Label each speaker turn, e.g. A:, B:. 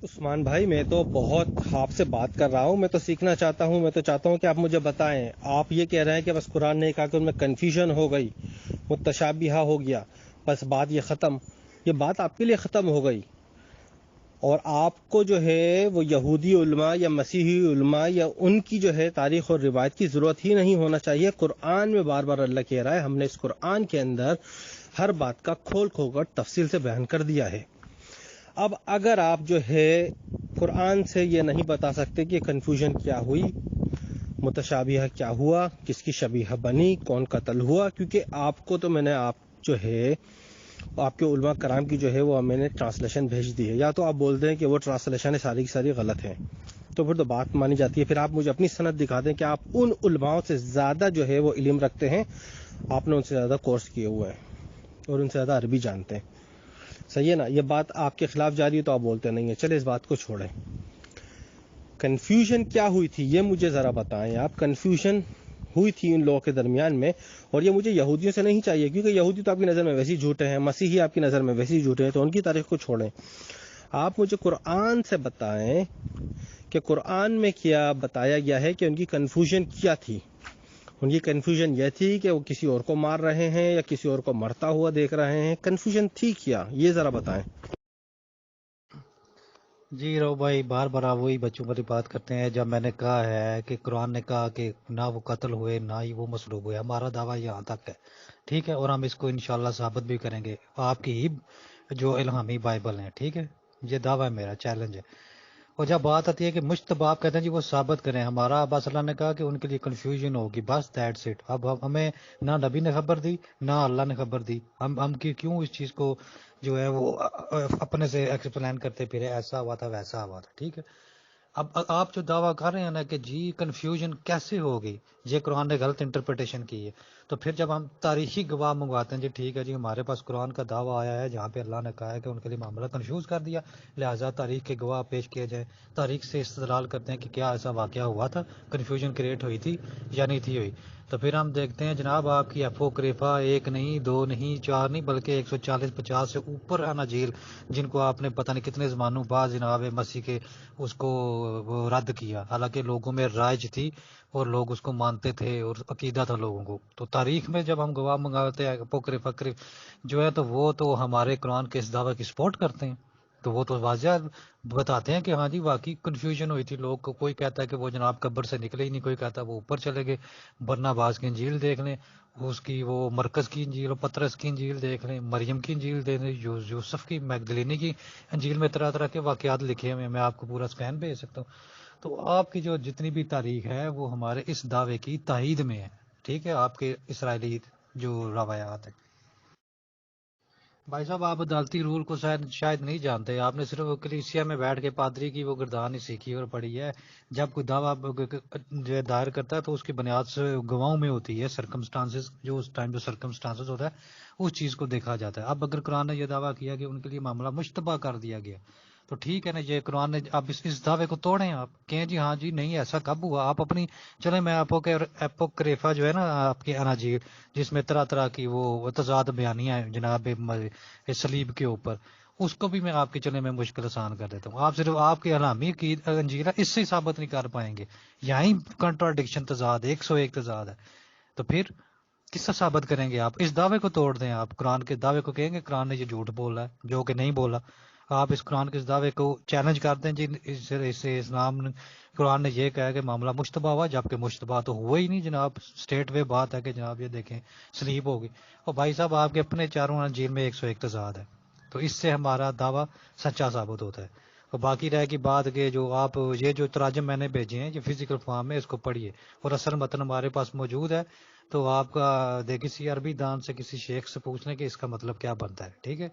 A: عثمان بھائی، میں تو بہت آپ سے بات کر رہا ہوں، میں تو سیکھنا چاہتا ہوں، میں تو چاہتا ہوں کہ آپ مجھے بتائیں. آپ یہ کہہ رہے ہیں کہ بس قرآن نے کہا کہ ان میں کنفیوژن ہو گئی، متشابہہ ہو گیا، بس بات یہ ختم. یہ بات آپ کے لیے ختم ہو گئی، اور آپ کو جو ہے وہ یہودی علماء یا مسیحی علماء یا ان کی جو ہے تاریخ اور روایت کی ضرورت ہی نہیں ہونا چاہیے. قرآن میں بار بار اللہ کہہ رہا ہے، ہم نے اس قرآن کے اندر ہر بات کا کھول کھول کر تفصیل سے بیان کر دیا ہے. اب اگر آپ جو ہے قرآن سے یہ نہیں بتا سکتے کہ کنفیوژن کیا ہوئی، متشابہہ کیا ہوا، کس کی شبیہ بنی، کون قتل ہوا، کیونکہ آپ کو تو میں نے آپ جو ہے آپ کے علماء کرام کی جو ہے وہ میں نے ٹرانسلیشن بھیج دی ہے. یا تو آپ بولتے ہیں کہ وہ ٹرانسلیشن ساری کی ساری غلط ہیں، تو پھر تو بات مانی جاتی ہے. پھر آپ مجھے اپنی سند دکھا دیں کہ آپ ان علماؤں سے زیادہ جو ہے وہ علم رکھتے ہیں، آپ نے ان سے زیادہ کورس کیے ہوئے ہیں اور ان سے زیادہ عربی جانتے ہیں. صحیح ہے نا؟ یہ بات آپ کے خلاف جاری ہے تو آپ بولتے نہیں ہیں. چلے اس بات کو چھوڑیں. کنفیوژن کیا ہوئی تھی یہ مجھے ذرا بتائیں. آپ کنفیوژن ہوئی تھی ان لوگوں کے درمیان میں، اور یہ مجھے یہودیوں سے نہیں چاہیے، کیونکہ یہودی تو آپ کی نظر میں ویسے ہی جھوٹے ہیں، مسیحی آپ کی نظر میں ویسے ہی جھوٹے ہیں، تو ان کی تاریخ کو چھوڑیں. آپ مجھے قرآن سے بتائیں کہ قرآن میں کیا بتایا گیا ہے کہ ان کی کنفیوژن کیا تھی. ان کی کنفیوژن یہ تھی کہ وہ کسی اور کو مار رہے ہیں یا کسی اور کو مرتا ہوا دیکھ رہے ہیں. کنفیوژن تھی کیا، یہ ذرا بتائیں.
B: جی رو بھائی، بار بار آپ وہی بچوں والی بات کرتے ہیں. جب میں نے کہا ہے کہ قرآن نے کہا کہ نہ وہ قتل ہوئے نہ ہی وہ مصلوب ہوئے، ہمارا دعویٰ یہاں تک ہے، ٹھیک ہے، اور ہم اس کو انشاءاللہ ثابت بھی کریں گے آپ کی ہی جو الہامی بائبل ہیں، ٹھیک ہے. یہ دعویٰ ہے، میرا چیلنج ہے. اور جب بات آتی ہے کہ مشتبہ، آپ کہتے ہیں جی وہ ثابت کریں، ہمارا بس اللہ نے کہا کہ ان کے لیے کنفیوژن ہوگی، بس دیٹس اٹ. اب ہمیں نہ نبی نے خبر دی نہ اللہ نے خبر دی، ہم کیوں اس چیز کو جو ہے وہ اپنے سے ایکسپلین کرتے پھرے، ایسا ہوا تھا ویسا ہوا تھا، ٹھیک ہے. اب آپ جو دعویٰ کر رہے ہیں نا کہ جی کنفیوژن کیسے ہوگی، یہ قرآن نے غلط انٹرپریٹیشن کی ہے، تو پھر جب ہم تاریخی گواہ منگواتے ہیں، جی ٹھیک ہے جی ہمارے پاس قرآن کا دعویٰ آیا ہے جہاں پہ اللہ نے کہا ہے کہ ان کے لیے معاملہ کنفیوز کر دیا، لہٰذا تاریخ کے گواہ پیش کیے جائے، تاریخ سے استدلال کرتے ہیں کہ کیا ایسا واقعہ ہوا تھا، کنفیوژن کریٹ ہوئی تھی یا نہیں تھی ہوئی. تو پھر ہم دیکھتے ہیں جناب آپ کی اپوکریفا ایک نہیں دو نہیں چار نہیں بلکہ 140-50 سے اوپر اناجیل، جن کو آپ نے پتہ نہیں کتنے زمانوں بعد جناب مسیح کے اس کو وہ رد کیا، حالانکہ لوگوں میں رائج تھی اور لوگ اس کو مانتے تھے اور عقیدہ تھا لوگوں کو. تو تاریخ میں جب ہم گواہ منگاتے ہیں اپوکریفا جو ہے، تو وہ تو ہمارے قرآن کے اس دعوے کی سپورٹ کرتے ہیں، تو وہ تو واضح بتاتے ہیں کہ ہاں جی واقعی کنفیوژن ہوئی تھی. لوگ کو کوئی کہتا ہے کہ وہ جناب قبر سے نکلے ہی نہیں، کوئی کہتا ہے وہ اوپر چلے گئے. برناباس کی انجیل دیکھ لیں، اس کی وہ مرکز کی انجیل، پطرس کی انجیل دیکھ لیں، مریم کی انجیل دیکھ لیں، یوسف کی، میگدلینی کی انجیل میں طرح طرح کے واقعات لکھے ہوئے ہیں. میں آپ کو پورا اسکین بھیج سکتا ہوں. تو آپ کی جو جتنی بھی تاریخ ہے وہ ہمارے اس دعوے کی تائید میں ہے، ٹھیک ہے. آپ کے اسرائیلی جو روایات ہیں، بھائی صاحب آپ عدالتی رول کو شاید نہیں جانتے. آپ نے صرف کلیسیا میں بیٹھ کے پادری کی وہ گردان ہی سیکھی اور پڑھی ہے. جب کوئی دعویٰ جو ہے دائر کرتا ہے تو اس کی بنیاد سے گواہوں میں ہوتی ہے، سرکمسٹانسز، جو اس ٹائم جو سرکمسٹانسز ہوتا ہے اس چیز کو دیکھا جاتا ہے. اب اگر قرآن نے یہ دعویٰ کیا کہ ان کے لیے معاملہ مشتبہ کر دیا گیا، تو ٹھیک ہے نا، یہ قرآن نے اب اس دعوے کو توڑیں، آپ کہیں جی ہاں جی نہیں ایسا کب ہوا. آپ اپنی چلیں، میں اپوکریفا جو ہے نا آپ کی اناجیل، جس میں طرح طرح کی وہ تضاد بیانیاں ہیں جناب صلیب کے اوپر، اس کو بھی میں آپ کے چلے میں مشکل آسان کر دیتا ہوں. آپ صرف آپ کے الامی کی انجیل ہے، اس سے ثابت نہیں کر پائیں گے. یہیں کنٹراڈکشن تضاد 101 تضاد ہے. تو پھر کس سے ثابت کریں گے؟ آپ اس دعوے کو توڑ دیں، آپ قرآن کے دعوے کو کہیں گے قرآن نے یہ جھوٹ بولا ہے جو کہ نہیں بولا. آپ اس قرآن کے اس دعوے کو چیلنج کر دیں جی اس اسلام قرآن نے یہ کہا کہ معاملہ مشتبہ ہوا، جبکہ مشتبہ تو ہوا ہی نہیں جناب. اسٹیٹ وے بات ہے کہ جناب یہ دیکھیں سلیپ ہوگی. اور بھائی صاحب آپ کے اپنے چاروں انجیل میں 101 تضاد ہے، تو اس سے ہمارا دعویٰ سچا ثابت ہوتا ہے. اور باقی رہ کی بات کہ جو آپ یہ جو تراجم میں نے بھیجے ہیں یہ فزیکل فارم میں، اس کو پڑھیے، اور اصل متن ہمارے پاس موجود ہے. تو آپ کا کسی عربی دان سے کسی شیخ سے پوچھ لیں کہ اس کا مطلب کیا بنتا ہے، ٹھیک ہے.